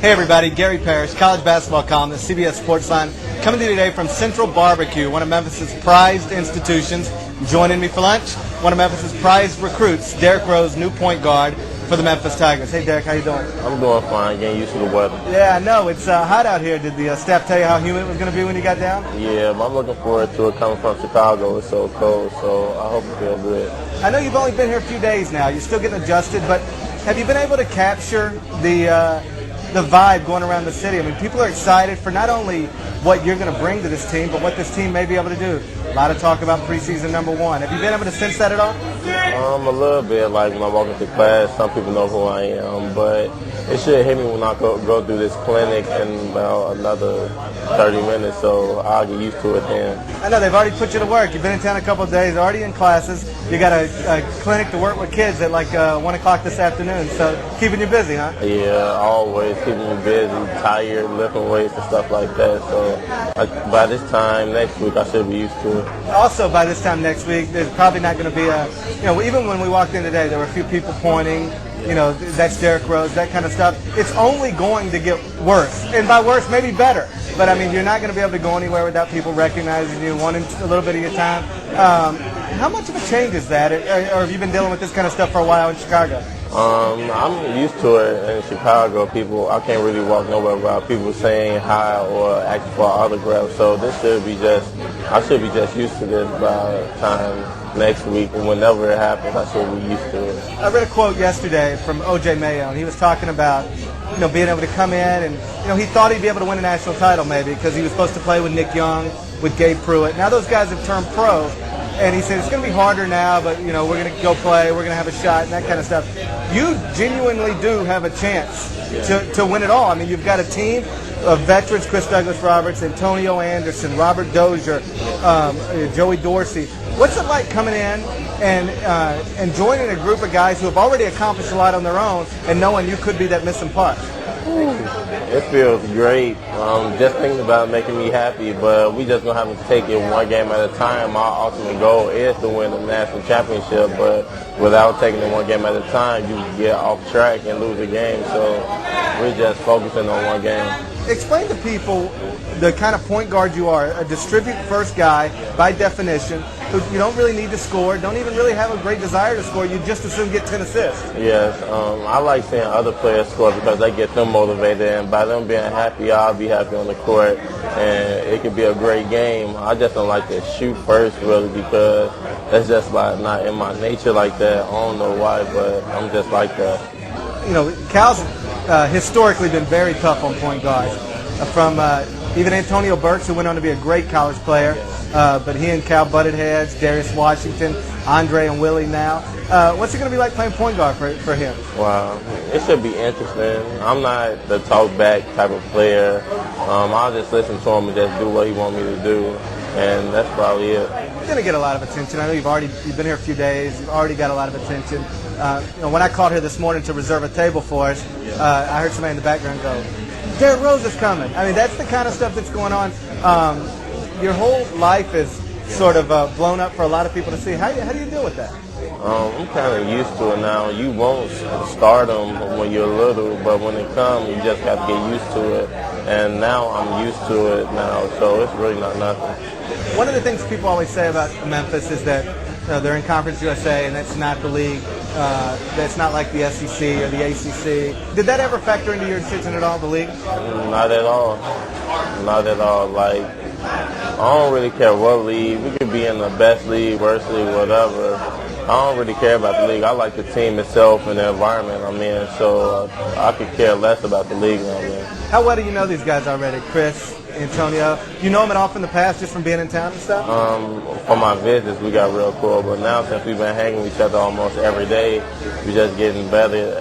Hey everybody, Gary Parrish, college basketball columnist, CBS Sportsline, coming to you today from Central Barbecue, one of Memphis' prized institutions. Joining me for lunch, one of Memphis' prized recruits, Derrick Rose, new point guard for the Memphis Tigers. Hey Derrick, how you doing? I'm doing fine, getting used to the weather. Yeah, I know. It's hot out here. Did the staff tell you how humid it was going to be when you got down? Yeah, but I'm looking forward to it. Coming from Chicago, it's so cold, so I hope it feels good. I know you've only been here a few days now. You're still getting adjusted, but have you been able to capture the vibe going around the city? I mean, people are excited for not only what you're going to bring to this team, but what this team may be able to do. A lot of talk about preseason #1. Have you been able to sense that at all? A little bit, like when I walk into class, some people know who I am, but it should hit me when I go through this clinic in about another 30 minutes, so I'll get used to it then. I know they've already put you to work. You've been in town a couple of days, already in classes. You got a clinic to work with kids at like 1 o'clock this afternoon, so keeping you busy, huh? Yeah, always keeping me busy, tired, lifting weights and stuff like that. So by this time next week, I should be used to it. Also, by this time next week, there's probably not going to be even when we walked in today, there were a few people pointing, that's Derrick Rose, that kind of stuff. It's only going to get worse. And by worse, maybe better. But, I mean, you're not going to be able to go anywhere without people recognizing you, wanting a little bit of your time. How much of a change is that? Or have you been dealing with this kind of stuff for a while in Chicago? I'm used to it in Chicago. I can't really walk nowhere without people saying hi or asking for an autograph. So I should be just used to this by the time next week, and whenever it happens, I should be used to it. I read a quote yesterday from O.J. Mayo, and he was talking about being able to come in and he thought he'd be able to win a national title maybe because he was supposed to play with Nick Young, with Gabe Pruitt. Now those guys have turned pro. And he said, it's going to be harder now, but, we're going to go play, we're going to have a shot, and that kind of stuff. You genuinely do have a chance to win it all. I mean, you've got a team of veterans, Chris Douglas-Roberts, Antonio Anderson, Robert Dozier, Joey Dorsey. What's it like coming in and joining a group of guys who have already accomplished a lot on their own and knowing you could be that missing part? It feels great. Just thinking about it making me happy, but we just going to have to take it one game at a time. Our ultimate goal is to win the national championship, but without taking it one game at a time, you get off track and lose a game. So we're just focusing on one game. Explain to people the kind of point guard you are, a distribute first guy by definition, who you don't really need to score, don't even really have a great desire to score, you just assume get 10 assists. Yes, I like seeing other players score because they get them motivated, and by them being happy, I'll be happy on the court, and it could be a great game. I just don't like to shoot first really because that's just like not in my nature like that. I don't know why, but I'm just like that. Cal's historically been very tough on point guards. From even Antonio Burks, who went on to be a great college player, but he and Cal butted heads, Darius Washington, Andre and Willie now. What's it going to be like playing point guard for him? Wow, it should be interesting. I'm not the talk back type of player. I'll just listen to him and just do what he wants me to do, and that's probably it. You're going to get a lot of attention. I know you've been here a few days. You've already got a lot of attention. When I called here this morning to reserve a table for us, I heard somebody in the background go, Derrick Rose is coming. I mean, that's the kind of stuff that's going on. Your whole life is sort of blown up for a lot of people to see. How do you deal with that? I'm kind of used to it now. You won't start them when you're little, but when it comes, you just have to get used to it. And now I'm used to it now, so it's really not nothing. One of the things people always say about Memphis is that they're in Conference USA, and that's not the league. That's not like the SEC or the ACC. Did that ever factor into your decision at all, the league? Not at all. Not at all. Like, I don't really care what league. We could be in the best league, worst league, whatever. I don't really care about the league. I like the team itself and the environment I'm in, so I could care less about the league I'm in. How well do you know these guys already? Chris, Antonio, you know them at all from the past just from being in town and stuff? For my visits, we got real cool, but now since we've been hanging with each other almost every day, we're just getting better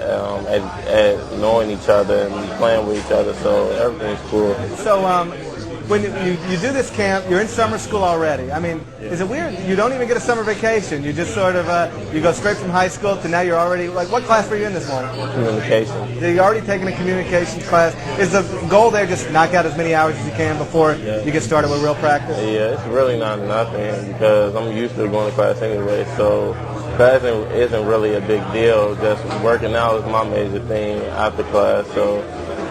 at knowing each other and playing with each other, so everything's cool. So when you do this camp, you're in summer school already. I mean, is it weird? You don't even get a summer vacation. You just sort of, you go straight from high school to now you're already, like, what class were you in this morning? Communication. You're already taking a communications class. Is the goal there just knock out as many hours as you can before you get started with real practice? Yeah, it's really not nothing because I'm used to going to class anyway, so class isn't really a big deal. Just working out is my major thing after class, so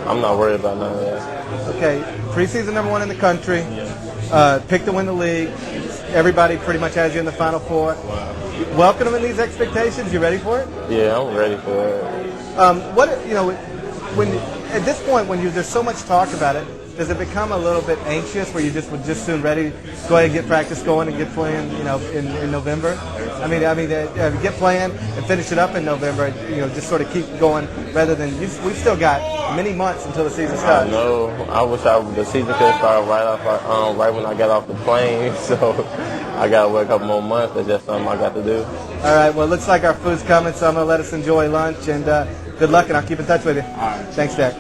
I'm not worried about none of that. Okay, preseason #1 in the country. Picked to win the league. Everybody pretty much has you in the Final Four. Welcome them in these expectations. You ready for it? Yeah, I'm ready for it. When at this point when there's so much talk about it, does it become a little bit anxious where you would just soon ready to go ahead and get practice going and get playing, in November? I mean, get playing and finish it up in November, just sort of keep going rather than we've still got many months until the season starts. I know. I wish the season could start right when I got off the plane. So I got to wait a couple more months. That's just something I got to do. All right. Well, it looks like our food's coming, so I'm gonna let us enjoy lunch and good luck, and I'll keep in touch with you. All right. Thanks, Derrick.